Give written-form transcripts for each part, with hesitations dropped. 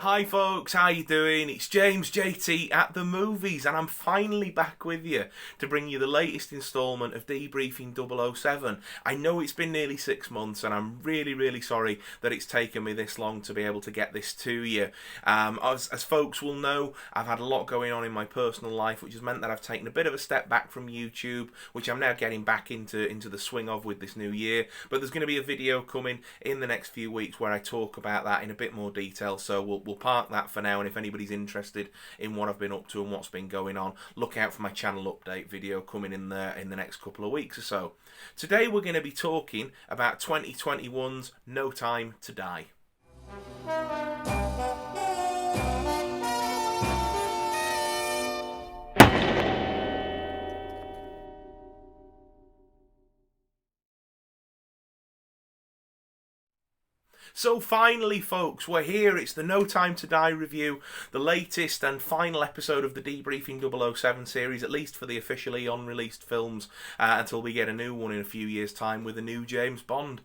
Hi folks, how you doing? It's James JT at the movies, and I'm finally back with you to bring you the latest instalment of Debriefing 007. I know it's been nearly 6 months, and I'm really sorry that it's taken me this long to be able to get this to you. As folks will know, I've had a lot going on in my personal life, which has meant that I've taken a bit of a step back from YouTube, which I'm now getting back into the swing of with this new year. But there's going to be a video coming in the next few weeks where I talk about that in a bit more detail, so we'll park that for now, and if anybody's interested in what I've been up to and what's been going on, look out for my channel update video coming in the next couple of weeks or so. Today we're going to be talking about 2021's No Time to Die. So finally, folks, we're here. It's the No Time to Die review, the latest and final episode of the Debriefing 007 series, at least for the officially unreleased films, until we get a new one in a few years' time with a new James Bond.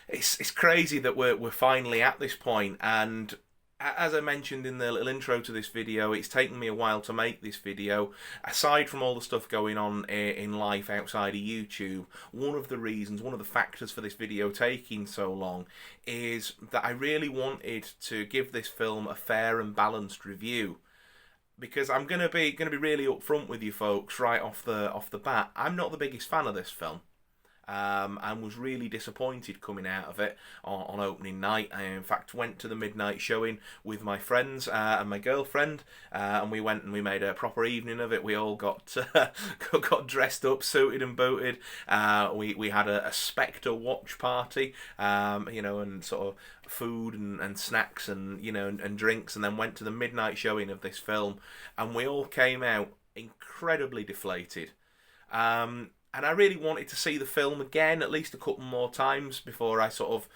It's crazy that we're finally at this point, and as I mentioned in the little intro to this video, it's taken me a while to make this video. Aside from all the stuff going on in life outside of YouTube, one of the factors for this video taking so long is that I really wanted to give this film a fair and balanced review. Because I'm gonna be really upfront with you folks right off the bat. I'm not the biggest fan of this film. And was really disappointed coming out of it on opening night. I in fact went to the midnight showing with my friends and my girlfriend, and we went and we made a proper evening of it. We all got got dressed up, suited and booted. We had a Spectre watch party, and sort of food and snacks and and drinks, and then went to the midnight showing of this film, and we all came out incredibly deflated. And I really wanted to see the film again at least a couple more times before I sort of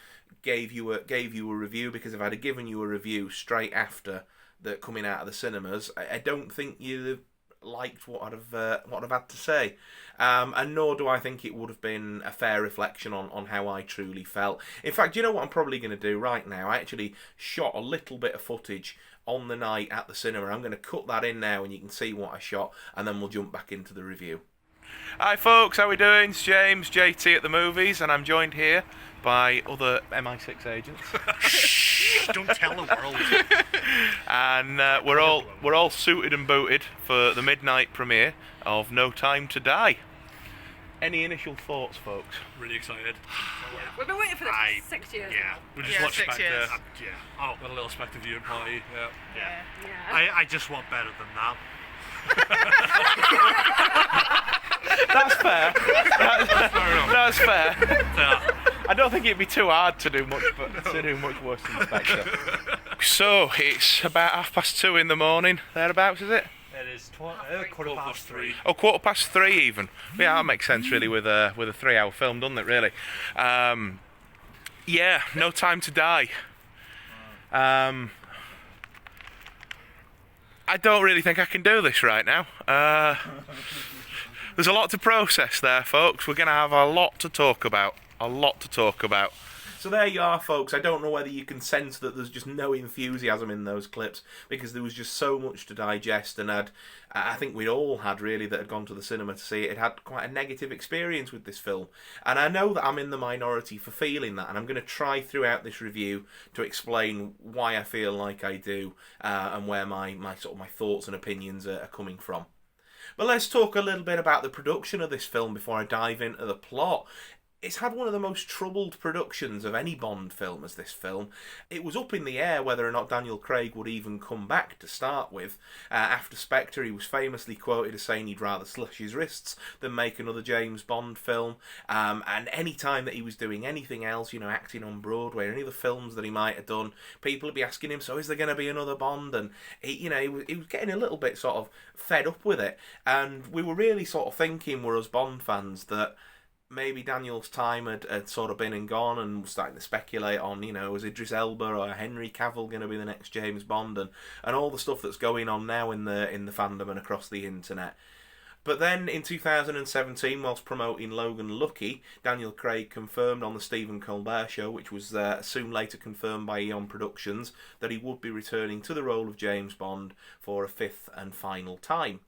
gave you a review, because if I'd have given you a review straight after the coming out of the cinemas, I don't think you'd have liked what I'd have had to say, and nor do I think it would have been a fair reflection on how I truly felt. In fact, you know what I'm probably going to do right now? I actually shot a little bit of footage on the night at the cinema. I'm going to cut that in now, and you can see what I shot, and then we'll jump back into the review. Hi folks, how we doing? It's James JT at the movies, and I'm joined here by other MI6 agents. Shh, don't tell the world. And we're all suited and booted for the midnight premiere of No Time to Die. Any initial thoughts, folks? Really excited. We've been waiting for this for 6 years. Yeah, we just watched 6 Spectre. years. Oh, got a little Spectre viewing party. Yeah. I just want better than that. That's fair. That's fair. Yeah. I don't think it'd be too hard to do much worse than Spectre. So it's about 2:30 in the morning, thereabouts, is it? It is 3:15. Oh, 3:15 even. Yeah, that makes sense really with a 3-hour film, doesn't it? Really. Yeah, No Time to Die. I don't really think I can do this right now. There's a lot to process there, folks. We're going to have a lot to talk about. So there you are, folks. I don't know whether you can sense that there's just no enthusiasm in those clips, because there was just so much to digest, and I think we'd all had, really, that had gone to the cinema to see it, had quite a negative experience with this film. And I know that I'm in the minority for feeling that, and I'm going to try throughout this review to explain why I feel like I do, and where my thoughts and opinions are coming from. But let's talk a little bit about the production of this film before I dive into the plot. It's had one of the most troubled productions of any Bond film as this film. It was up in the air whether or not Daniel Craig would even come back to start with. After Spectre, he was famously quoted as saying he'd rather slash his wrists than make another James Bond film. And any time that he was doing anything else, acting on Broadway or any other films that he might have done, people would be asking him, so is there going to be another Bond? And he was getting a little bit sort of fed up with it. And we were really sort of thinking, we're us Bond fans, that maybe Daniel's time had sort of been and gone, and starting to speculate on, was Idris Elba or Henry Cavill going to be the next James Bond, and all the stuff that's going on now in the fandom and across the internet. But then in 2017, whilst promoting Logan Lucky, Daniel Craig confirmed on the Stephen Colbert Show, which was soon later confirmed by Eon Productions, that he would be returning to the role of James Bond for a fifth and final time.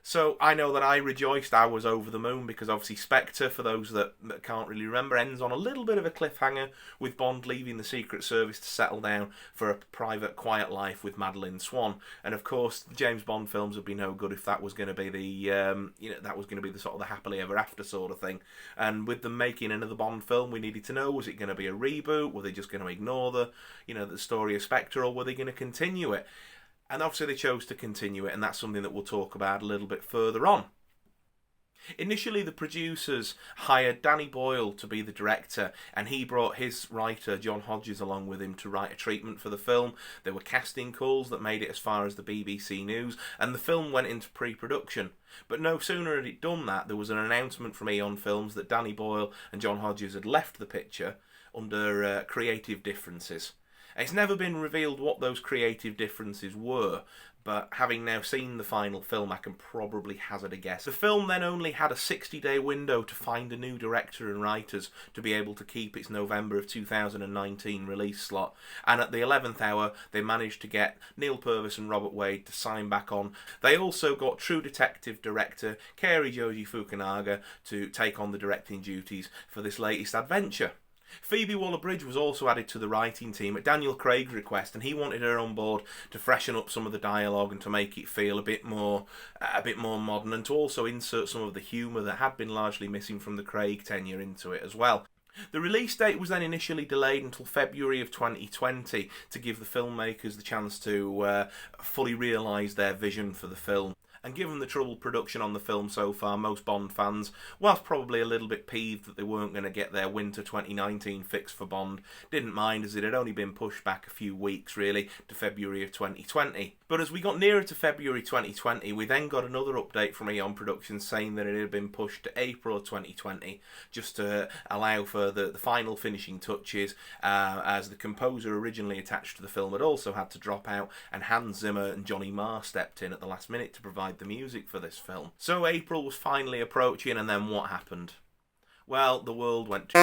So I know that I rejoiced, I was over the moon, because obviously Spectre, for those that can't really remember, ends on a little bit of a cliffhanger, with Bond leaving the Secret Service to settle down for a private, quiet life with Madeleine Swann. And of course, the James Bond films would be no good if that was going to be that was going to be the sort of the happily ever after sort of thing. And with them making another Bond film, we needed to know, was it going to be a reboot? Were they just going to ignore the story of Spectre, or were they going to continue it? And obviously they chose to continue it, and that's something that we'll talk about a little bit further on. Initially, the producers hired Danny Boyle to be the director, and he brought his writer, John Hodges, along with him to write a treatment for the film. There were casting calls that made it as far as the BBC News, and the film went into pre-production. But no sooner had it done that, there was an announcement from Eon Films that Danny Boyle and John Hodges had left the picture under creative differences. It's never been revealed what those creative differences were, but having now seen the final film, I can probably hazard a guess. The film then only had a 60-day window to find a new director and writers to be able to keep its November of 2019 release slot, and at the 11th hour they managed to get Neil Purvis and Robert Wade to sign back on. They also got True Detective director Cary Joji Fukunaga to take on the directing duties for this latest adventure. Phoebe Waller-Bridge was also added to the writing team at Daniel Craig's request, and he wanted her on board to freshen up some of the dialogue and to make it feel a bit more modern, and to also insert some of the humour that had been largely missing from the Craig tenure into it as well. The release date was then initially delayed until February of 2020 to give the filmmakers the chance to fully realise their vision for the film. And given the troubled production on the film so far, most Bond fans, whilst probably a little bit peeved that they weren't going to get their winter 2019 fix for Bond, didn't mind, as it had only been pushed back a few weeks really to February of 2020. But as we got nearer to February 2020, we then got another update from Eon Productions saying that it had been pushed to April 2020, just to allow for the final finishing touches, as the composer originally attached to the film had also had to drop out, and Hans Zimmer and Johnny Marr stepped in at the last minute to provide the music for this film. So April was finally approaching, and then what happened? Well, the world went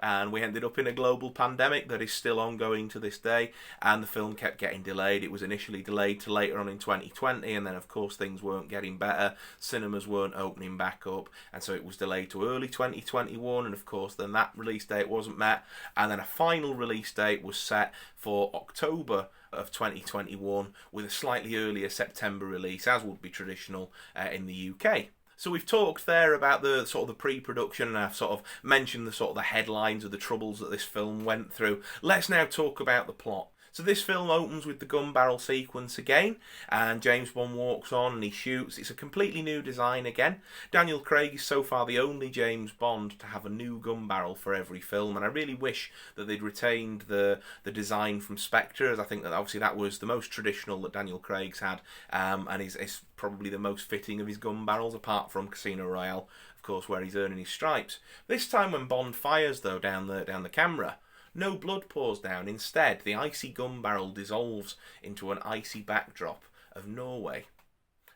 and we ended up in a global pandemic that is still ongoing to this day, and the film kept getting delayed. It was initially delayed to later on in 2020, and then of course things weren't getting better, cinemas weren't opening back up, and so it was delayed to early 2021, and of course then that release date wasn't met, and then a final release date was set for October of 2021 with a slightly earlier September release, as would be traditional in the UK. So we've talked there about the sort of the pre-production, and I've sort of mentioned the sort of the headlines of the troubles that this film went through. Let's now talk about the plot. So this film opens with the gun barrel sequence again, and James Bond walks on and he shoots. It's a completely new design again. Daniel Craig is so far the only James Bond to have a new gun barrel for every film, and I really wish that they'd retained the design from Spectre, as I think that obviously that was the most traditional that Daniel Craig's had, and is probably the most fitting of his gun barrels, apart from Casino Royale, of course, where he's earning his stripes. This time when Bond fires, though, down the camera, no blood pours down. Instead, the icy gun barrel dissolves into an icy backdrop of Norway.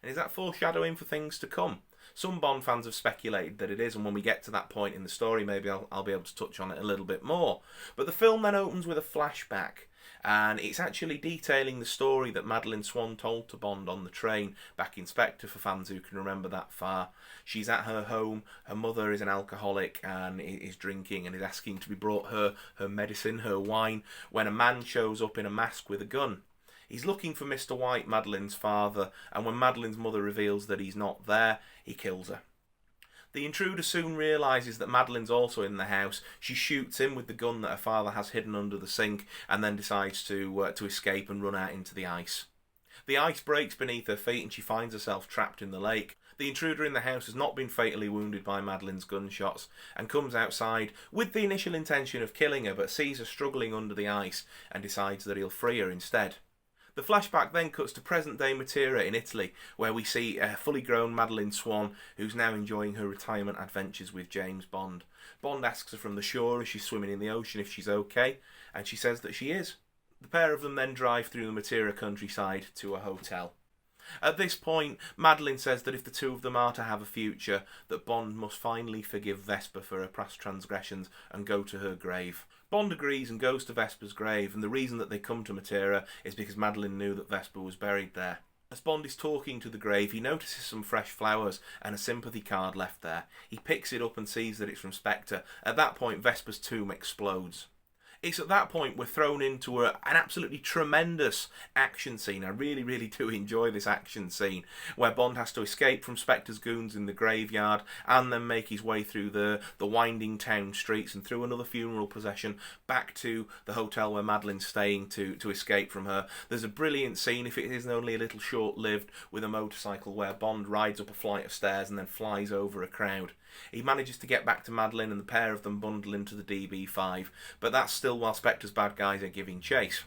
And is that foreshadowing for things to come? Some Bond fans have speculated that it is, and when we get to that point in the story, maybe I'll be able to touch on it a little bit more. But the film then opens with a flashback, and it's actually detailing the story that Madeleine Swann told to Bond on the train back in Spectre, for fans who can remember that far. She's at her home, her mother is an alcoholic and is drinking and is asking to be brought her medicine, her wine, when a man shows up in a mask with a gun. He's looking for Mr. White, Madeleine's father, and when Madeleine's mother reveals that he's not there, he kills her. The intruder soon realises that Madeleine's also in the house. She shoots him with the gun that her father has hidden under the sink, and then decides to escape and run out into the ice. The ice breaks beneath her feet and she finds herself trapped in the lake. The intruder in the house has not been fatally wounded by Madeleine's gunshots, and comes outside with the initial intention of killing her, but sees her struggling under the ice and decides that he'll free her instead. The flashback then cuts to present-day Matera in Italy, where we see a fully grown Madeleine Swann, who's now enjoying her retirement adventures with James Bond. Bond asks her from the shore as she's swimming in the ocean if she's okay, and she says that she is. The pair of them then drive through the Matera countryside to a hotel. At this point, Madeline says that if the two of them are to have a future, that Bond must finally forgive Vesper for her past transgressions and go to her grave. Bond agrees and goes to Vesper's grave, and the reason that they come to Matera is because Madeline knew that Vesper was buried there. As Bond is talking to the grave, he notices some fresh flowers and a sympathy card left there. He picks it up and sees that it's from Spectre. At that point, Vesper's tomb explodes. It's at that point we're thrown into an absolutely tremendous action scene. I really, really do enjoy this action scene where Bond has to escape from Spectre's goons in the graveyard and then make his way through the winding town streets and through another funeral procession back to the hotel where Madeline's staying to escape from her. There's a brilliant scene, if it isn't only a little short-lived, with a motorcycle where Bond rides up a flight of stairs and then flies over a crowd. He manages to get back to Madeline and the pair of them bundle into the DB5, but that's still while Spectre's bad guys are giving chase.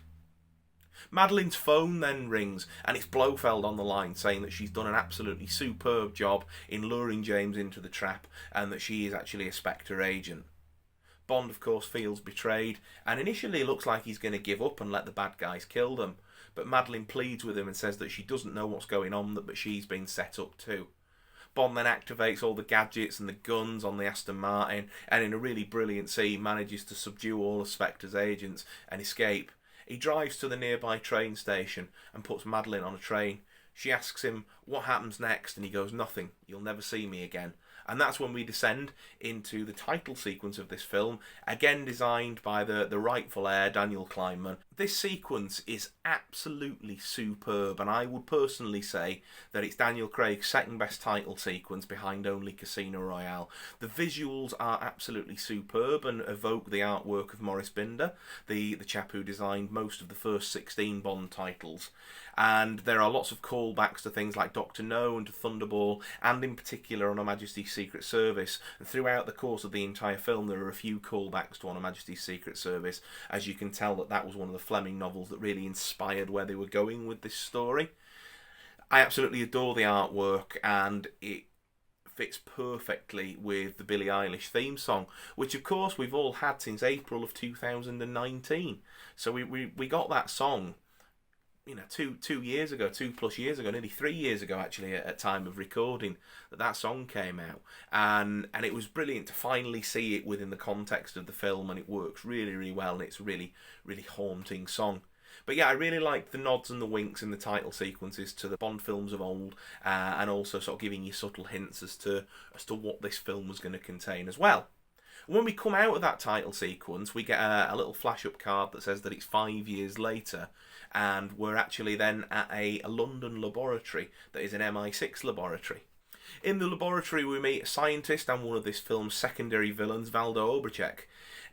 Madeline's phone then rings and it's Blofeld on the line saying that she's done an absolutely superb job in luring James into the trap and that she is actually a Spectre agent. Bond, of course, feels betrayed and initially looks like he's going to give up and let the bad guys kill them, but Madeline pleads with him and says that she doesn't know what's going on, but she's been set up too. Bond then activates all the gadgets and the guns on the Aston Martin and in a really brilliant scene manages to subdue all of Spectre's agents and escape. He drives to the nearby train station and puts Madeline on a train. She asks him what happens next and he goes, "Nothing, you'll never see me again." And that's when we descend into the title sequence of this film, again designed by the rightful heir, Daniel Kleinman. This sequence is absolutely superb, and I would personally say that it's Daniel Craig's second best title sequence behind only Casino Royale. The visuals are absolutely superb and evoke the artwork of Maurice Binder, the chap who designed most of the first 16 Bond titles. And there are lots of callbacks to things like Dr. No and to Thunderball, and in particular on Her Majesty's Secret Service. And throughout the course of the entire film there are a few callbacks to On Her Majesty's Secret Service, as you can tell that was one of the Fleming novels that really inspired where they were going with this story. I absolutely adore the artwork, and it fits perfectly with the Billie Eilish theme song, which of course we've all had since April of 2019. So we got that song, you know, 2 years ago, 2+ years ago, nearly 3 years ago actually at time of recording that song came out, and it was brilliant to finally see it within the context of the film, and it works really, really well, and it's a really, really haunting song. But yeah, I really like the nods and the winks in the title sequences to the Bond films of old, and also sort of giving you subtle hints as to what this film was going to contain as well. When we come out of that title sequence, we get a little flash-up card that says that it's 5 years later, and we're actually then at a London laboratory that is an MI6 laboratory. In the laboratory we meet a scientist and one of this film's secondary villains, Valdo Obrachek.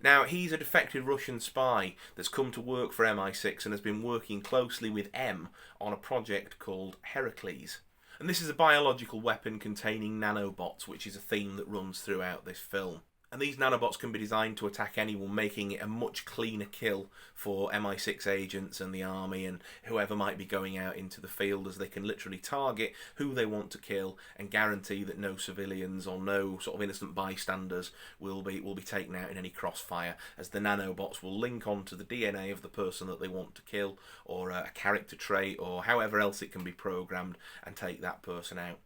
Now, he's a defected Russian spy that's come to work for MI6 and has been working closely with M on a project called Heracles. And this is a biological weapon containing nanobots, which is a theme that runs throughout this film. And these nanobots can be designed to attack anyone, making it a much cleaner kill for MI6 agents and the army and whoever might be going out into the field, as they can literally target who they want to kill and guarantee that no civilians or no sort of innocent bystanders will be taken out in any crossfire, as the nanobots will link onto the DNA of the person that they want to kill, or a character trait, or however else it can be programmed, and take that person out.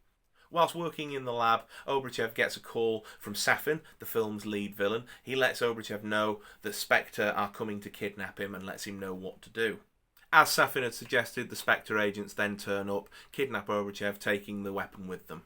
Whilst working in the lab, Obrachev gets a call from Safin, the film's lead villain. He lets Obrachev know that Spectre are coming to kidnap him and lets him know what to do. As Safin had suggested, the Spectre agents then turn up, kidnap Obrachev, taking the weapon with them.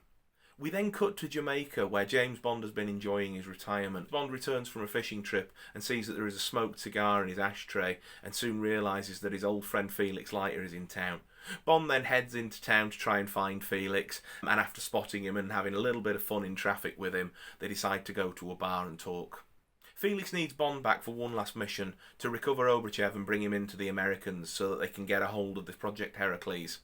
We then cut to Jamaica, where James Bond has been enjoying his retirement. Bond returns from a fishing trip and sees that there is a smoked cigar in his ashtray, and soon realises that his old friend Felix Leiter is in town. Bond then heads into town to try and find Felix, and after spotting him and having a little bit of fun in traffic with him, they decide to go to a bar and talk. Felix needs Bond back for one last mission, to recover Obrachev and bring him into the Americans so that they can get a hold of this Project Heracles.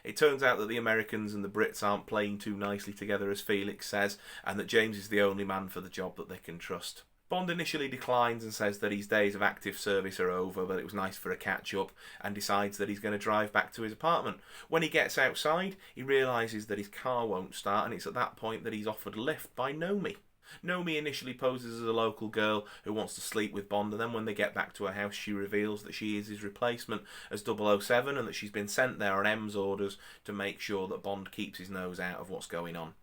It turns out that the Americans and the Brits aren't playing too nicely together, as Felix says, and that James is the only man for the job that they can trust. Bond initially declines and says that his days of active service are over, but it was nice for a catch-up, and decides that he's going to drive back to his apartment. When he gets outside, he realises that his car won't start, and it's at that point that he's offered a lift by Nomi. Nomi initially poses as a local girl who wants to sleep with Bond, and then when they get back to her house, she reveals that she is his replacement as 007 and that she's been sent there on M's orders to make sure that Bond keeps his nose out of what's going on.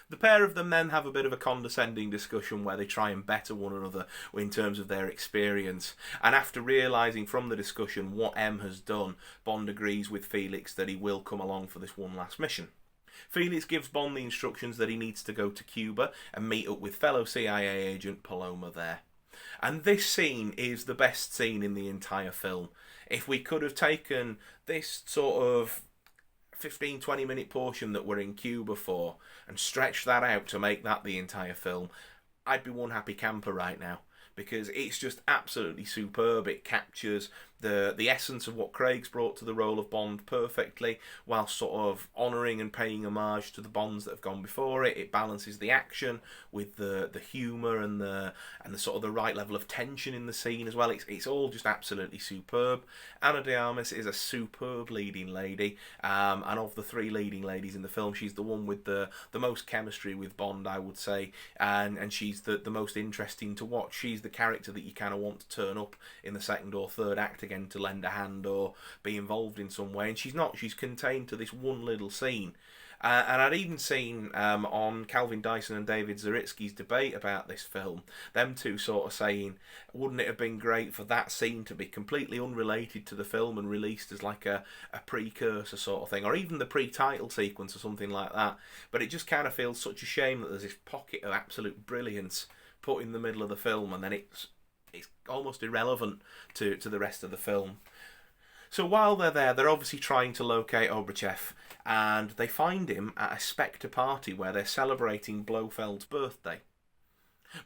The pair of them then have a bit of a condescending discussion where they try and better one another in terms of their experience. And after realising from the discussion what M has done, Bond agrees with Felix that he will come along for this one last mission. Felix gives Bond the instructions that he needs to go to Cuba and meet up with fellow CIA agent Paloma there. And this scene is the best scene in the entire film. If we could have taken this sort of 15-20 minute portion that we're in Cuba for and stretched that out to make that the entire film, I'd be one happy camper right now, because it's just absolutely superb. It captures the essence of what Craig's brought to the role of Bond perfectly, while sort of honouring and paying homage to the Bonds that have gone before it. It balances the action with the humour and the sort of the right level of tension in the scene as well. It's all just absolutely superb. Ana de Armas is a superb leading lady, and of the three leading ladies in the film, she's the one with the most chemistry with Bond, I would say, and she's the most interesting to watch. She's the character that you kind of want to turn up in the second or third act again to lend a hand or be involved in some way, and she's not. She's contained to this one little scene. And I'd even seen on Calvin Dyson and David Zaritsky's debate about this film, them two sort of saying, wouldn't it have been great for that scene to be completely unrelated to the film and released as like a precursor sort of thing, or even the pre-title sequence or something like that. But it just kind of feels such a shame that there's this pocket of absolute brilliance put in the middle of the film, and then it's almost irrelevant to the rest of the film. So while they're there, they're obviously trying to locate Obrachev, and they find him at a Spectre party where they're celebrating Blofeld's birthday.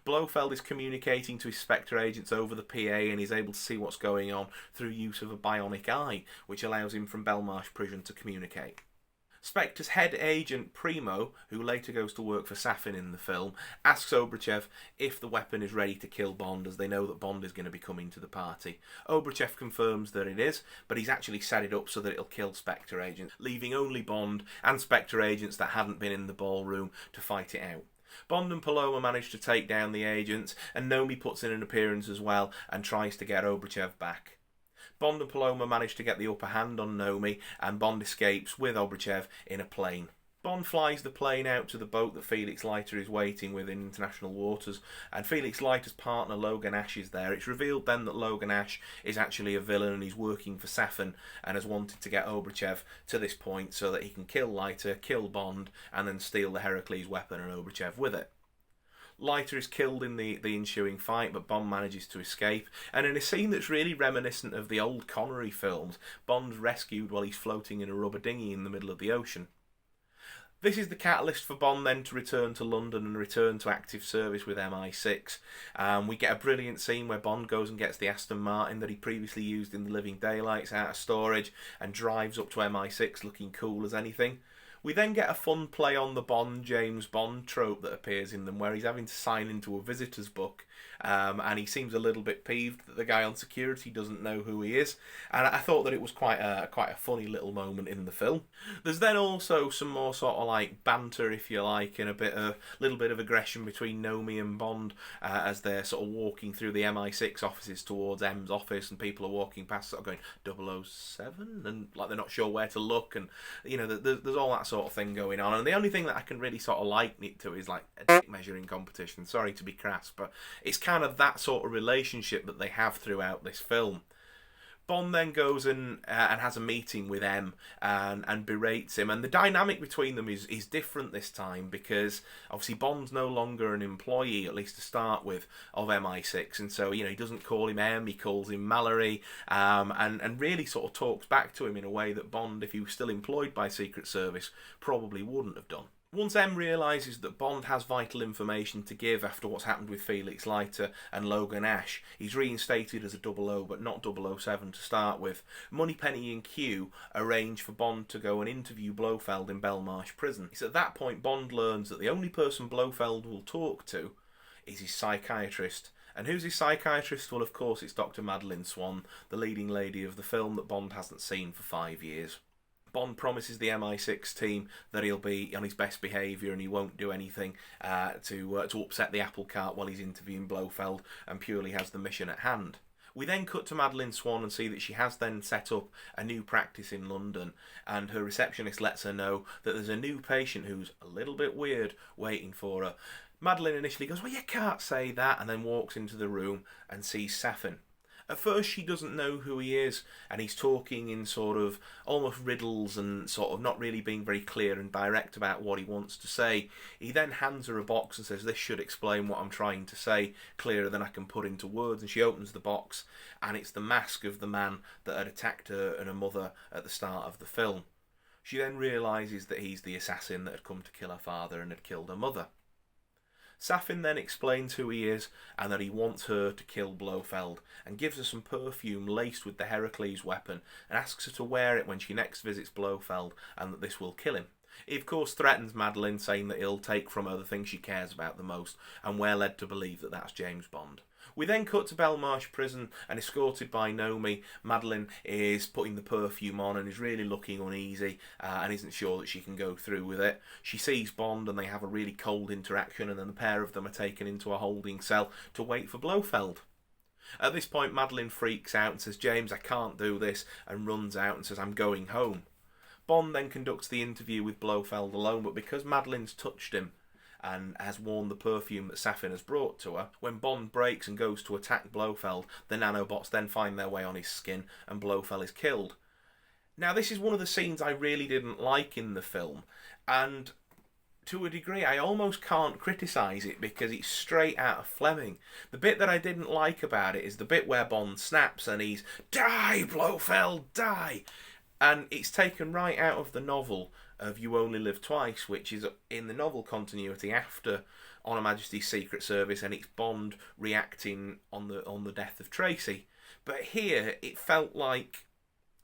Blofeld is communicating to his Spectre agents over the PA, and he's able to see what's going on through use of a bionic eye, which allows him from Belmarsh prison to communicate. Spectre's head agent Primo, who later goes to work for Safin in the film, asks Obrachev if the weapon is ready to kill Bond, as they know that Bond is going to be coming to the party. Obrachev confirms that it is, but he's actually set it up so that it'll kill Spectre agents, leaving only Bond and Spectre agents that hadn't been in the ballroom to fight it out. Bond and Paloma manage to take down the agents, and Nomi puts in an appearance as well and tries to get Obrachev back. Bond and Paloma manage to get the upper hand on Nomi, and Bond escapes with Obrachev in a plane. Bond flies the plane out to the boat that Felix Leiter is waiting with in international waters, and Felix Leiter's partner Logan Ash is there. It's revealed then that Logan Ash is actually a villain and he's working for Safin and has wanted to get Obrachev to this point so that he can kill Leiter, kill Bond, and then steal the Heracles weapon and Obrachev with it. Leiter is killed in the ensuing fight, but Bond manages to escape, and in a scene that's really reminiscent of the old Connery films, Bond's rescued while he's floating in a rubber dinghy in the middle of the ocean. This is the catalyst for Bond then to return to London and return to active service with MI6. We get a brilliant scene where Bond goes and gets the Aston Martin that he previously used in The Living Daylights out of storage and drives up to MI6 looking cool as anything. We then get a fun play on the James Bond trope that appears in them, where he's having to sign into a visitor's book, and he seems a little bit peeved that the guy on security doesn't know who he is, and I thought that it was quite a funny little moment in the film. There's then also some more sort of like banter, if you like, and a little bit of aggression between Nomi and Bond as they're sort of walking through the MI6 offices towards M's office, and people are walking past sort of going 007, and like they're not sure where to look, and you know there's all that sort of thing going on, and the only thing that I can really sort of liken it to is like a dick measuring competition. Sorry to be crass, but it's kind of that sort of relationship that they have throughout this film. Bond then goes and has a meeting with M and berates him, and the dynamic between them is different this time, because obviously Bond's no longer an employee, at least to start with, of MI6, and so he doesn't call him M, he calls him Mallory, and really sort of talks back to him in a way that Bond, if he was still employed by Secret Service, probably wouldn't have done. Once M realises that Bond has vital information to give after what's happened with Felix Leiter and Logan Ash, he's reinstated as a 00 but not 007 to start with. Moneypenny and Q arrange for Bond to go and interview Blofeld in Belmarsh prison. It's at that point Bond learns that the only person Blofeld will talk to is his psychiatrist. And who's his psychiatrist? Well, of course, it's Dr. Madeline Swan, the leading lady of the film that Bond hasn't seen for 5 years. Bond promises the MI6 team that he'll be on his best behaviour and he won't do anything to upset the apple cart while he's interviewing Blofeld, and purely has the mission at hand. We then cut to Madeline Swan and see that she has then set up a new practice in London, and her receptionist lets her know that there's a new patient who's a little bit weird waiting for her. Madeline initially goes, "Well, you can't say that," and then walks into the room and sees Safin. At first she doesn't know who he is, and he's talking in sort of almost riddles and sort of not really being very clear and direct about what he wants to say. He then hands her a box and says, "This should explain what I'm trying to say clearer than I can put into words," and she opens the box and it's the mask of the man that had attacked her and her mother at the start of the film. She then realises that he's the assassin that had come to kill her father and had killed her mother. Safin then explains who he is and that he wants her to kill Blofeld, and gives her some perfume laced with the Heracles weapon and asks her to wear it when she next visits Blofeld, and that this will kill him. He of course threatens Madeline, saying that he'll take from her the thing she cares about the most, and we're led to believe that that's James Bond. We then cut to Belmarsh prison, and escorted by Nomi, Madeline is putting the perfume on and is really looking uneasy and isn't sure that she can go through with it. She sees Bond and they have a really cold interaction, and then the pair of them are taken into a holding cell to wait for Blofeld. At this point Madeline freaks out and says, "James, I can't do this," and runs out and says, "I'm going home." Bond then conducts the interview with Blofeld alone, but because Madeline's touched him and has worn the perfume that Safin has brought to her, when Bond breaks and goes to attack Blofeld, the nanobots then find their way on his skin and Blofeld is killed. Now this is one of the scenes I really didn't like in the film, and to a degree I almost can't criticise it because it's straight out of Fleming. The bit that I didn't like about it is the bit where Bond snaps and he's, "Die, Blofeld, die!" And it's taken right out of the novel of You Only Live Twice, which is in the novel continuity after On Her Majesty's Secret Service, and it's Bond reacting on the death of Tracy. But here it felt like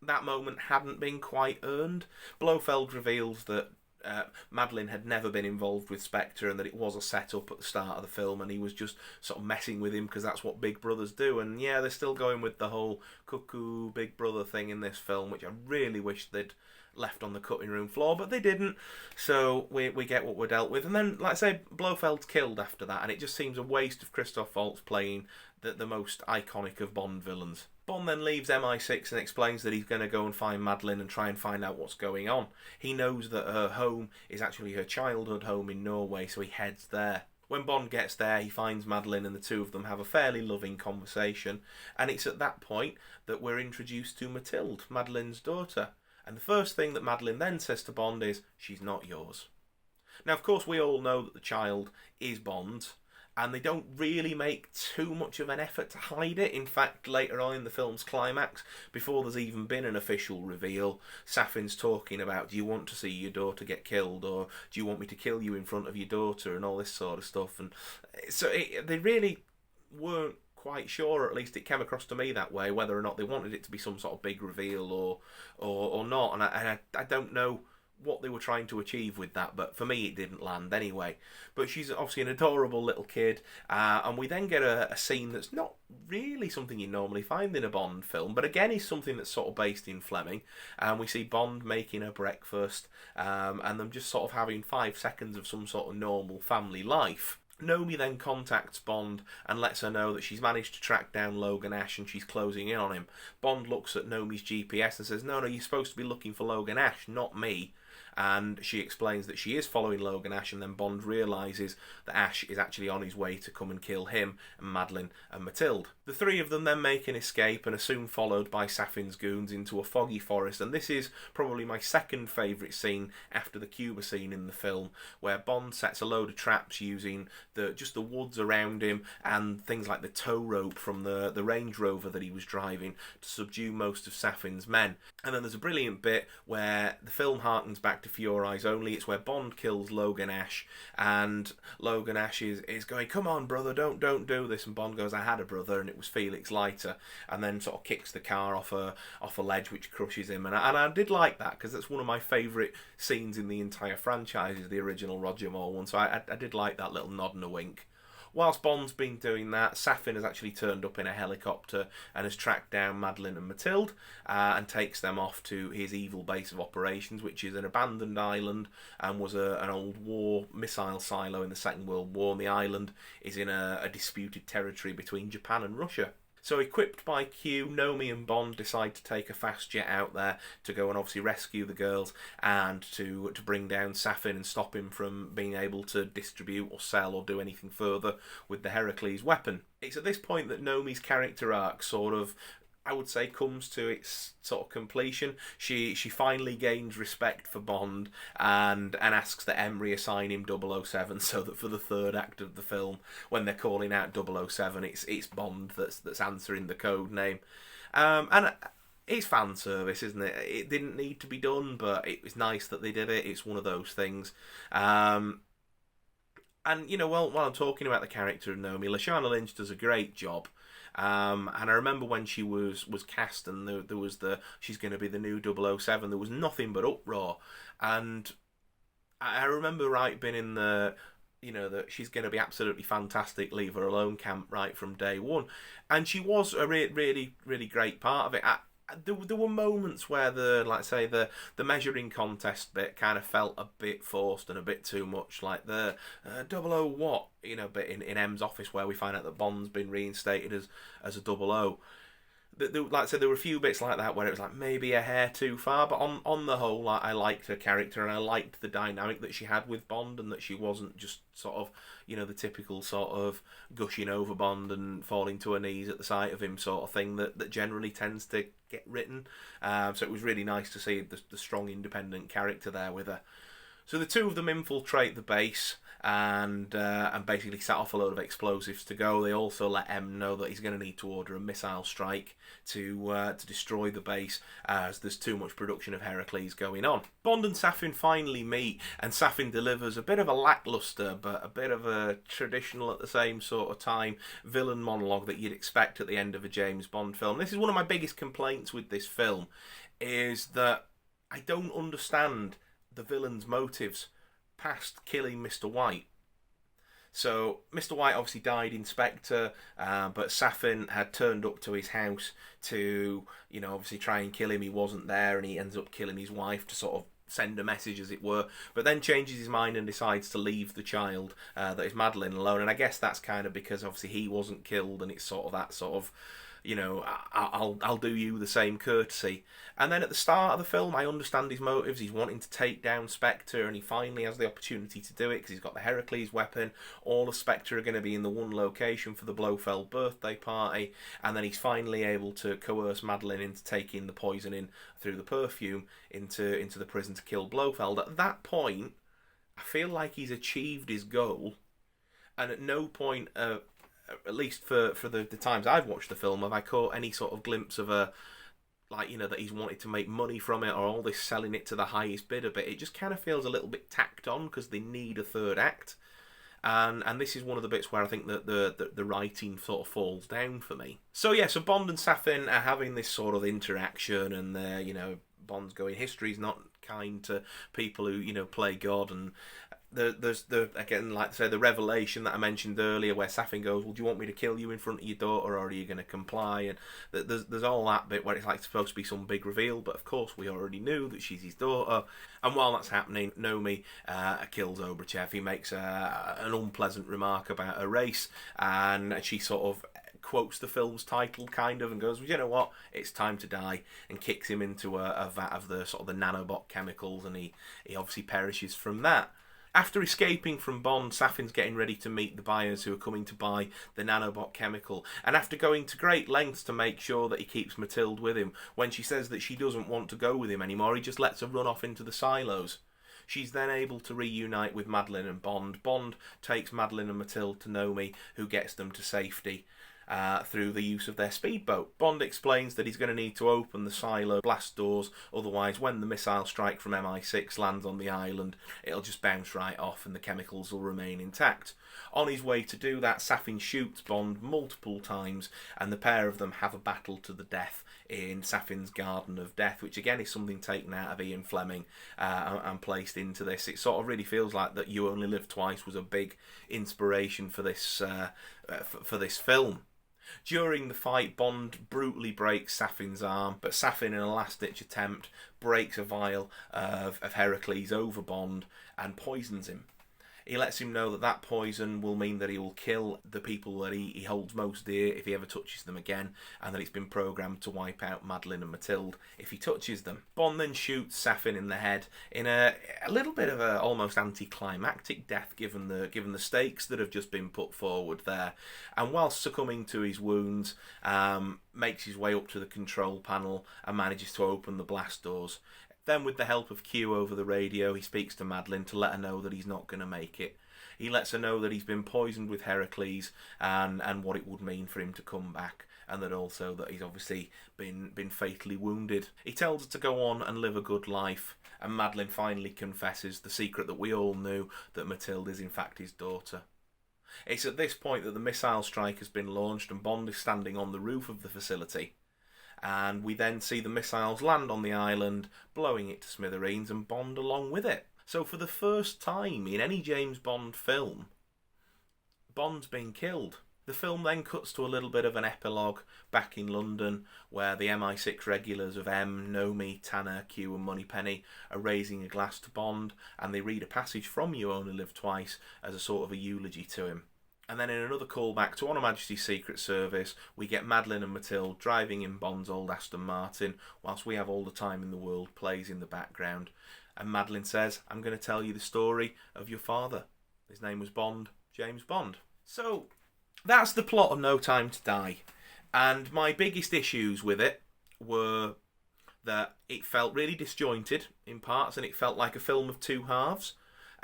that moment hadn't been quite earned. Blofeld reveals that Madeline had never been involved with Spectre, and that it was a setup at the start of the film, and he was just sort of messing with him because that's what big brothers do. And yeah, they're still going with the whole cuckoo big brother thing in this film, which I really wish they'd left on the cutting room floor, but they didn't, so we get what we're dealt with. And then, like I say, Blofeld's killed after that, and it just seems a waste of Christoph Waltz playing the most iconic of Bond villains. Bond then leaves MI6 and explains that he's going to go and find Madeline and try and find out what's going on. He knows that her home is actually her childhood home in Norway, so he heads there. When Bond gets there, he finds Madeline, and the two of them have a fairly loving conversation, and it's at that point that we're introduced to Mathilde, Madeline's daughter. And the first thing that Madeline then says to Bond is, "She's not yours." Now, of course, we all know that the child is Bond's, and they don't really make too much of an effort to hide it. In fact, later on in the film's climax, before there's even been an official reveal, Safin's talking about, "Do you want to see your daughter get killed, or do you want me to kill you in front of your daughter," and all this sort of stuff. And so they really weren't quite sure, or at least it came across to me that way, whether or not they wanted it to be some sort of big reveal or not. And I don't know what they were trying to achieve with that, but for me it didn't land anyway. But she's obviously an adorable little kid, and we then get a scene that's not really something you normally find in a Bond film, but again is something that's sort of based in Fleming, and we see Bond making her breakfast, and them just sort of having 5 seconds of some sort of normal family life. Nomi then contacts Bond and lets her know that she's managed to track down Logan Ash and she's closing in on him. Bond looks at Nomi's GPS and says, no, you're supposed to be looking for Logan Ash, not me. And she explains that she is following Logan Ash, and then Bond realises that Ash is actually on his way to come and kill him and Madeline and Mathilde. The three of them then make an escape and are soon followed by Safin's goons into a foggy forest, and this is probably my second favourite scene after the Cuba scene in the film, where Bond sets a load of traps using just the woods around him and things like the tow rope from the Range Rover that he was driving to subdue most of Safin's men. And then there's a brilliant bit where the film harkens back to For Your Eyes Only. It's where Bond kills Logan Ash, and Logan Ash is going, "Come on, brother, don't do this," and Bond goes, "I had a brother and it was Felix Leiter," and then sort of kicks the car off a ledge, which crushes him. And I did like that, because that's one of my favourite scenes in the entire franchise, is the original Roger Moore one, so I did like that little nod and a wink. whilst Bond's been doing that, Safin has actually turned up in a helicopter and has tracked down Madeline and Mathilde and takes them off to his evil base of operations, which is an abandoned island and was an old war missile silo in the Second World War, and the island is in a disputed territory between Japan and Russia. So equipped by Q, Nomi and Bond decide to take a fast jet out there to go and obviously rescue the girls and to bring down Safin and stop him from being able to distribute or sell or do anything further with the Heracles weapon. It's at this point that Nomi's character arc sort of, I would say, comes to its sort of completion. She finally gains respect for Bond and asks that M reassign him 007 so that for the third act of the film, when they're calling out 007, it's Bond that's answering the code name. And it's fan service, isn't it? It didn't need to be done, but it was nice that they did it. It's one of those things. And, you know, while I'm talking about the character of Nomi, Lashana Lynch does a great job. And I remember when she was cast and there was she's going to be the new 007, there was nothing but uproar. And I remember being in the, you know, that she's going to be absolutely fantastic, leave her alone camp right from day one. And she was a really, really great part of it. There were moments where the measuring contest bit kind of felt a bit forced and a bit too much, like the 00 what, you know, bit in M's office where we find out that Bond's been reinstated as a 00. Like I said, there were a few bits like that where it was like maybe a hair too far, but on the whole, like, I liked her character and I liked the dynamic that she had with Bond, and that she wasn't just sort of, you know, the typical sort of gushing over Bond and falling to her knees at the sight of him sort of thing that generally tends to get written. So it was really nice to see the strong independent character there with her. So the two of them infiltrate the base and basically set off a load of explosives to go. They also let M know that he's going to need to order a missile strike to destroy the base, as there's too much production of Heracles going on. Bond and Safin finally meet, and Safin delivers a bit of a lackluster but a bit of a traditional at the same sort of time villain monologue that you'd expect at the end of a James Bond film. This is one of my biggest complaints with this film, is that I don't understand the villain's motives past killing Mr. White. So Mr. White obviously died in Spectre, but Safin had turned up to his house to, you know, obviously try and kill him. He wasn't there, and he ends up killing his wife to sort of send a message, as it were, but then changes his mind and decides to leave the child, that is Madeline, alone. And I guess that's kind of because obviously he wasn't killed, and it's sort of that sort of, you know, I'll do you the same courtesy. And then at the start of the film, I understand his motives. He's wanting to take down Spectre, and he finally has the opportunity to do it because he's got the Heracles weapon. All of Spectre are going to be in the one location for the Blofeld birthday party, and then he's finally able to coerce Madeline into taking the poison in through the perfume into the prison to kill Blofeld. At that point, I feel like he's achieved his goal, and at no point, at least for the times I've watched the film, have I caught any sort of glimpse of that he's wanted to make money from it, or all this selling it to the highest bidder bit. It just kind of feels a little bit tacked on because they need a third act, and this is one of the bits where I think that the writing sort of falls down for me. So Bond and Safin are having this sort of interaction, and Bond's going, history's not kind to people who, you know, play God, and there's again, like I say, the revelation that I mentioned earlier, where Safin goes, well, do you want me to kill you in front of your daughter, or are you going to comply? And there's all that bit where it's like supposed to be some big reveal, but of course we already knew that she's his daughter. And while that's happening, Nomi kills Obrachev. He makes an unpleasant remark about her race, and she sort of quotes the film's title kind of and goes, well, you know what, it's time to die, and kicks him into a vat of the sort of the nanobot chemicals, and he obviously perishes from that. After escaping from Bond, Safin's getting ready to meet the buyers who are coming to buy the nanobot chemical, and after going to great lengths to make sure that he keeps Mathilde with him, when she says that she doesn't want to go with him anymore, he just lets her run off into the silos. She's then able to reunite with Madeline and Bond. Bond takes Madeline and Mathilde to Nomi, who gets them to safety. through the use of their speedboat. Bond explains that he's going to need to open the silo blast doors, otherwise when the missile strike from MI6 lands on the island, it'll just bounce right off and the chemicals will remain intact. On his way to do that, Safin shoots Bond multiple times, and the pair of them have a battle to the death in Safin's Garden of Death, which again is something taken out of Ian Fleming and placed into this. It sort of really feels like that You Only Live Twice was a big inspiration for this film. During the fight, Bond brutally breaks Safin's arm, but Safin, in a last-ditch attempt, breaks a vial of Heracles over Bond and poisons him. He lets him know that that poison will mean that he will kill the people that he holds most dear if he ever touches them again, and that it's been programmed to wipe out Madeleine and Mathilde if he touches them. Bond then shoots Safin in the head in a little bit of a almost anticlimactic death given the stakes that have just been put forward there, and whilst succumbing to his wounds, makes his way up to the control panel and manages to open the blast doors. Then, with the help of Q over the radio, he speaks to Madeleine to let her know that he's not going to make it. He lets her know that he's been poisoned with Heracles and what it would mean for him to come back, and that also that he's obviously been fatally wounded. He tells her to go on and live a good life, and Madeleine finally confesses the secret that we all knew, that Mathilde is in fact his daughter. It's at this point that the missile strike has been launched and Bond is standing on the roof of the facility. And we then see the missiles land on the island, blowing it to smithereens, and Bond along with it. So for the first time in any James Bond film, Bond's been killed. The film then cuts to a little bit of an epilogue back in London, where the MI6 regulars of M, Nomi, Tanner, Q and Moneypenny are raising a glass to Bond, and they read a passage from You Only Live Twice as a sort of a eulogy to him. And then in another callback to On Her Majesty's Secret Service, we get Madeleine and Mathilde driving in Bond's old Aston Martin, whilst We Have All the Time in the World plays in the background. And Madeleine says, I'm going to tell you the story of your father. His name was Bond, James Bond. So, that's the plot of No Time to Die. And my biggest issues with it were that it felt really disjointed in parts, and it felt like a film of two halves.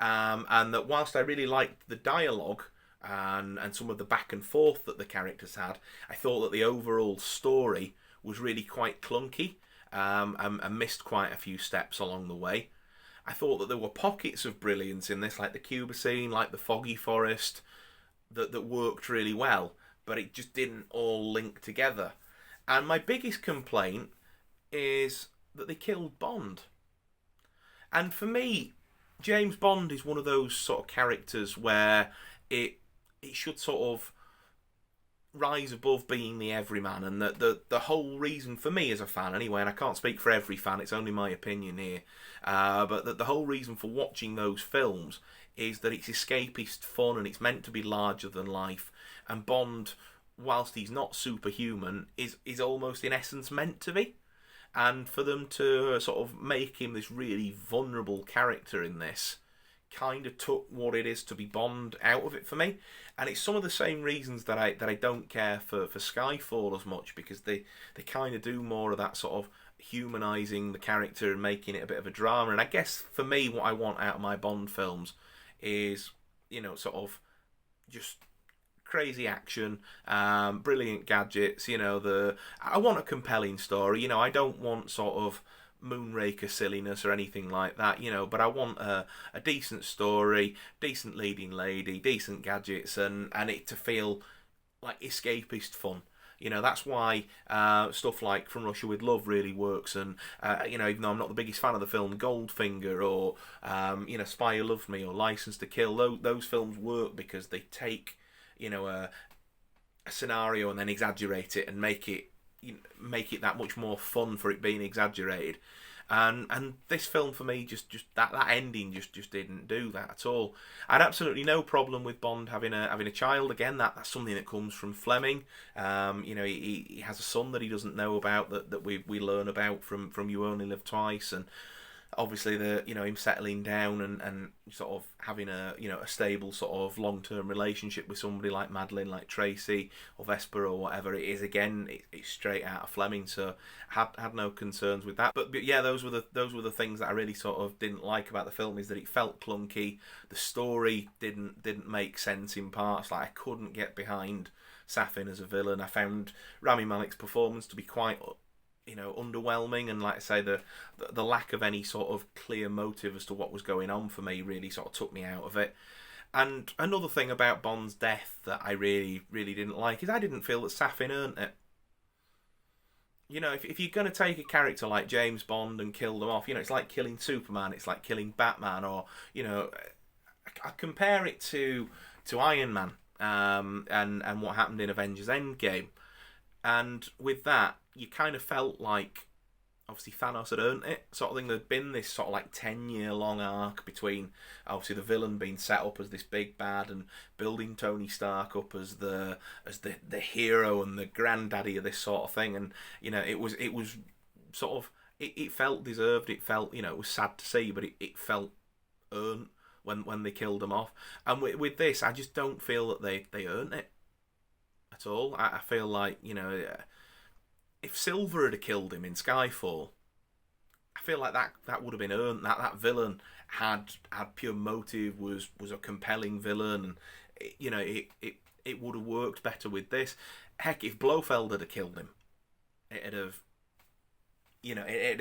And that whilst I really liked the dialogue, and some of the back and forth that the characters had, I thought that the overall story was really quite clunky and missed quite a few steps along the way. I thought that there were pockets of brilliance in this, like the Cuba scene, like the foggy forest, that worked really well, but it just didn't all link together. And my biggest complaint is that they killed Bond. And for me, James Bond is one of those sort of characters where it should sort of rise above being the everyman, and the whole reason for me as a fan anyway, and I can't speak for every fan, it's only my opinion here, but the whole reason for watching those films is that it's escapist fun and it's meant to be larger than life, and Bond, whilst he's not superhuman, is almost in essence meant to be. And for them to sort of make him this really vulnerable character in this kind of took what it is to be Bond out of it for me. And it's some of the same reasons that I don't care for Skyfall as much, because they kind of do more of that sort of humanising the character and making it a bit of a drama. And I guess for me, what I want out of my Bond films is, you know, sort of just crazy action, brilliant gadgets, you know, I want a compelling story, you know, I don't want sort of Moonraker silliness or anything like that, you know, but I want a decent story, decent leading lady, decent gadgets, and it to feel like escapist fun. You know, that's why stuff like From Russia with Love really works, and you know, even though I'm not the biggest fan of the film Goldfinger or you know, Spy Who Loved Me or License to Kill, those films work because they take, you know, a scenario and then exaggerate it and make it that much more fun for it being exaggerated. And this film for me just that ending just didn't do that at all. I had absolutely no problem with Bond having a child. Again, that's something that comes from Fleming. You know, he has a son that he doesn't know about, that we learn about from You Only Live Twice, and obviously him settling down and sort of having a stable sort of long-term relationship with somebody like Madeleine, like Tracy or Vesper or whatever it is. Again, it's straight out of Fleming, so had no concerns with that. But yeah, those were the things that I really sort of didn't like about the film, is that it felt clunky. The story didn't make sense in parts. Like, I couldn't get behind Safin as a villain. I found Rami Malek's performance to be quite, underwhelming, and like I say, the lack of any sort of clear motive as to what was going on for me really sort of took me out of it. And another thing about Bond's death that I really, really didn't like is I didn't feel that Safin earned it. If you're going to take a character like James Bond and kill them off, it's like killing Superman, it's like killing Batman, or, I compare it to Iron Man and what happened in Avengers Endgame. And with that, you kind of felt like, obviously, Thanos had earned it, sort of thing. There'd been this sort of like 10-year long arc between, obviously, the villain being set up as this big bad and building Tony Stark up as the hero and the granddaddy of this sort of thing. And it was sort of, it felt deserved. It felt, it was sad to see, but it felt earned when they killed him off. And with this, I just don't feel that they earned it at all. I feel like, if Silver had killed him in Skyfall, I feel like that would have been earned. That villain had pure motive, was a compelling villain, and it would have worked better with this. Heck, if Blofeld had killed him, it'd have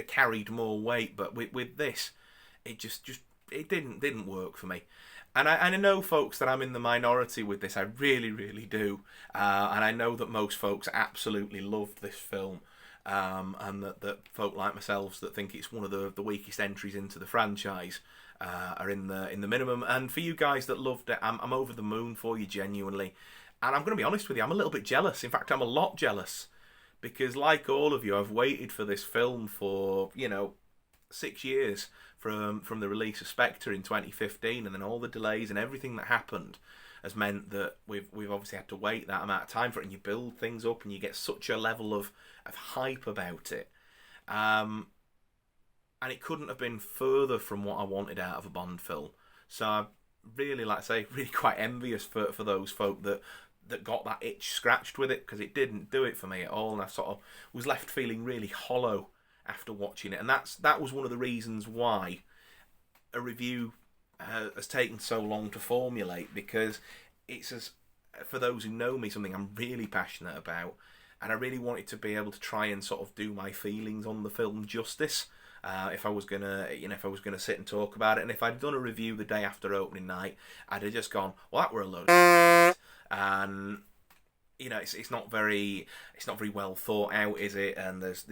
carried more weight. But with this, it just it didn't work for me. And I know, folks, that I'm in the minority with this. I really, really do. And I know that most folks absolutely loved this film. And that folk like myself that think it's one of the weakest entries into the franchise are in the minimum. And for you guys that loved it, I'm over the moon for you, genuinely. And I'm going to be honest with you, I'm a little bit jealous. In fact, I'm a lot jealous. Because like all of you, I've waited for this film for, 6 years. From the release of Spectre in 2015, and then all the delays and everything that happened has meant that we've obviously had to wait that amount of time for it, and you build things up and you get such a level of hype about it. And it couldn't have been further from what I wanted out of a Bond film. So I really, like I say, really quite envious for those folk that got that itch scratched with it, because it didn't do it for me at all, and I sort of was left feeling really hollow after watching it. And that was one of the reasons why a review has taken so long to formulate, because it's, for those who know me, something I'm really passionate about, and I really wanted to be able to try and sort of do my feelings on the film justice. If I was gonna sit and talk about it, and if I'd done a review the day after opening night, I'd have just gone, well, that were a load of and it's not very well thought out, is it? And there's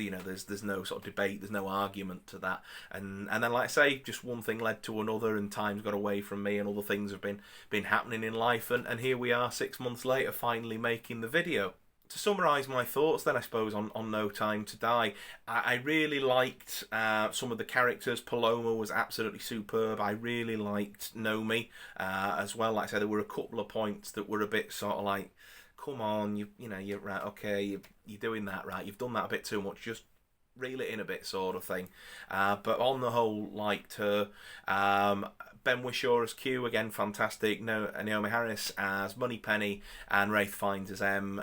no sort of debate, there's no argument to that. And then, like I say, just one thing led to another, and time's got away from me, and other things have been happening in life, and here we are 6 months later, finally making the video. To summarise my thoughts then, I suppose, on No Time to Die, I really liked some of the characters. Paloma was absolutely superb. I really liked Nomi as well. Like I said, there were a couple of points that were a bit sort of like, come on, you're right, okay, you're doing that right, you've done that a bit too much, just reel it in a bit, sort of thing. But on the whole, liked her. Ben Whishaw as Q, again, fantastic. Naomi Harris as Moneypenny, and Rafe Fiennes as M.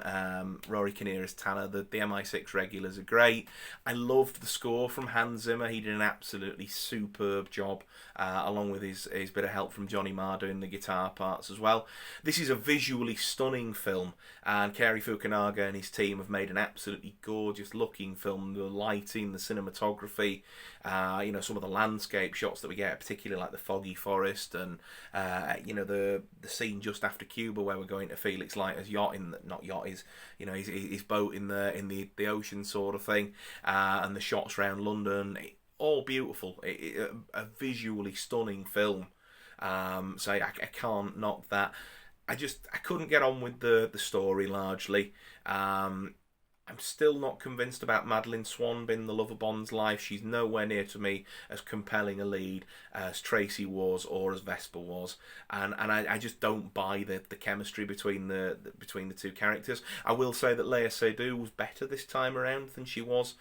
Rory Kinnear as Tanner. The MI6 regulars are great. I loved the score from Hans Zimmer. He did an absolutely superb job, along with his bit of help from Johnny Marr doing the guitar parts as well. This is a visually stunning film, and Cary Fukunaga and his team have made an absolutely gorgeous looking film. The lighting, the cinematography, some of the landscape shots that we get, particularly like the foggy forest, and the scene just after Cuba where we're going to Felix Leiter's yacht, his boat in the ocean, sort of thing, and the shots around London, all beautiful. A visually stunning film. So I can't knock that. I couldn't get on with the story largely. I'm still not convinced about Madeline Swan being the love of Bond's life. She's nowhere near to me as compelling a lead as Tracy was or as Vesper was, and I just don't buy the chemistry between the two characters. I will say that Léa Seydoux was better this time around than she was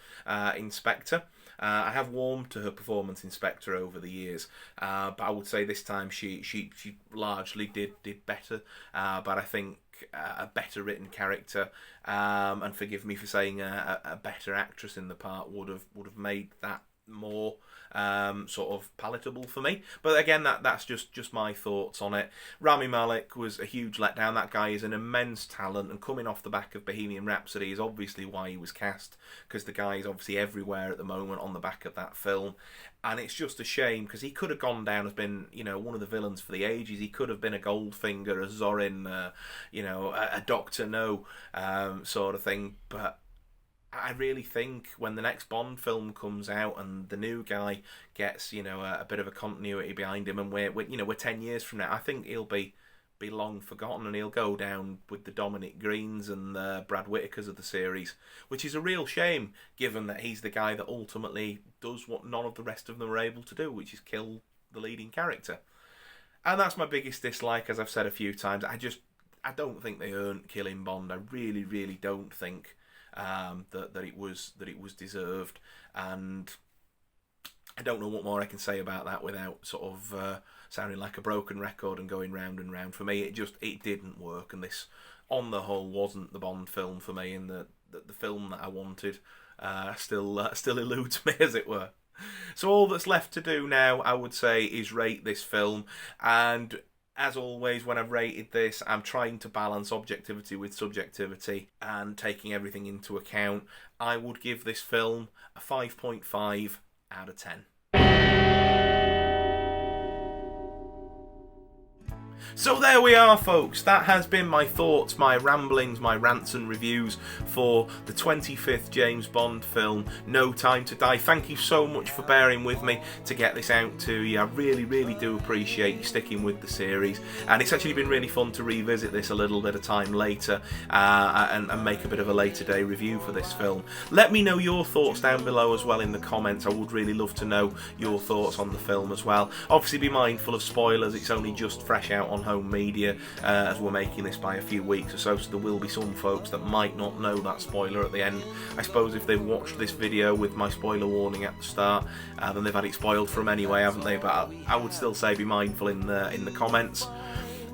in Spectre. I have warmed to her performance in Spectre over the years, but I would say this time she largely did better. But I think a better written character, and forgive me for saying a better actress in the part would have made that more sort of palatable for me. But again, that's just my thoughts on it. Rami Malek was a huge letdown. That guy is an immense talent, and coming off the back of Bohemian Rhapsody is obviously why he was cast, because the guy is obviously everywhere at the moment on the back of that film. And it's just a shame, because he could have gone down as been, you know, one of the villains for the ages. He could have been a Goldfinger, a Zorin, you know, a Doctor No sort of thing. But I really think when the next Bond film comes out and the new guy gets, you know, a bit of a continuity behind him, and we're 10 years from now, I think he'll be long forgotten, and he'll go down with the Dominic Greens and the Brad Whitakers of the series, which is a real shame, given that he's the guy that ultimately does what none of the rest of them are able to do, which is kill the leading character. And that's my biggest dislike, as I've said a few times. I don't think they earned killing Bond. I really, really don't think that it was deserved, and I don't know what more I can say about that without sort of sounding like a broken record and going round and round. For me, it didn't work, and this, on the whole, wasn't the Bond film for me, and the film that I wanted still eludes me, as it were. So all that's left to do now, I would say, is rate this film. And as always, when I've rated this, I'm trying to balance objectivity with subjectivity and taking everything into account. I would give this film a 5.5 out of 10. So there we are, folks. That has been my thoughts, my ramblings, my rants and reviews for the 25th James Bond film, No Time to Die. Thank you so much for bearing with me to get this out to you. I really, really do appreciate you sticking with the series. And it's actually been really fun to revisit this a little bit of time later and make a bit of a later day review for this film. Let me know your thoughts down below as well in the comments. I would really love to know your thoughts on the film as well. Obviously, be mindful of spoilers. It's only just fresh out on home media as we're making this by a few weeks or so there will be some folks that might not know that spoiler at the end. I suppose if they've watched this video with my spoiler warning at the start, then they've had it spoiled for them anyway, haven't they? But I would still say be mindful in the comments.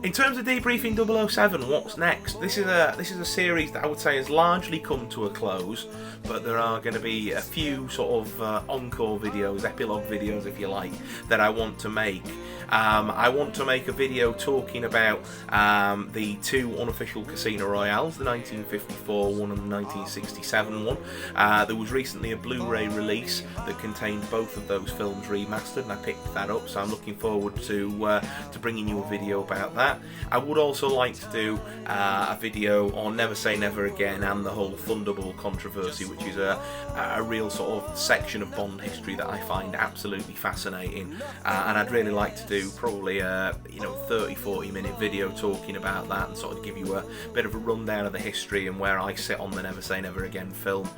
In terms of Debriefing 007, what's next? This is a series that I would say has largely come to a close, but there are going to be a few sort of encore videos, epilogue videos if you like, that I want to make. I want to make a video talking about the two unofficial Casino Royales, the 1954 one and the 1967 one. There was recently a Blu-ray release that contained both of those films remastered, and I picked that up, so I'm looking forward to bringing you a video about that. I would also like to do a video on Never Say Never Again and the whole Thunderball controversy, which is a real sort of section of Bond history that I find absolutely fascinating, and I'd really like to do probably a 30-40 minute video talking about that and sort of give you a bit of a rundown of the history and where I sit on the Never Say Never Again film.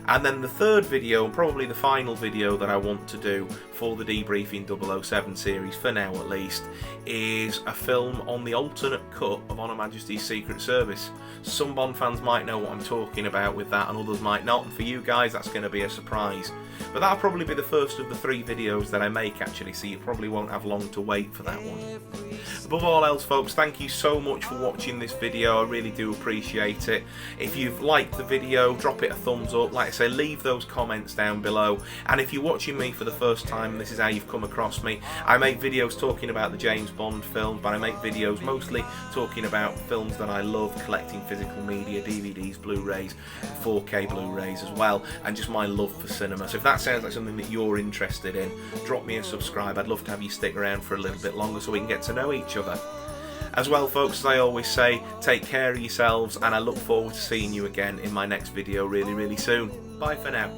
And then the third video, and probably the final video that I want to do for the Debriefing 007 series, for now at least, is a film on the alternate cut of On Her Majesty's Secret Service. Some Bond fans might know what I'm talking about with that, and others might not, and for you guys that's going to be a surprise. But that'll probably be the first of the 3 videos that I make actually, so you probably won't have long to wait for that one. Above all else, folks, thank you so much for watching this video. I really do appreciate it. If you've liked the video, drop it a thumbs up. Like I say, leave those comments down below. And if you're watching me for the first time, this is how you've come across me. I make videos talking about the James Bond films, but I make videos mostly talking about films that I love, collecting physical media, DVDs, Blu-rays, 4K Blu-rays as well, and just my love for cinema. So if that sounds like something that you're interested in, drop me a subscribe. I'd love to have you stick around for a little bit longer so we can get to know each other. As well, folks, as I always say, take care of yourselves, and I look forward to seeing you again in my next video really, really soon. Bye for now.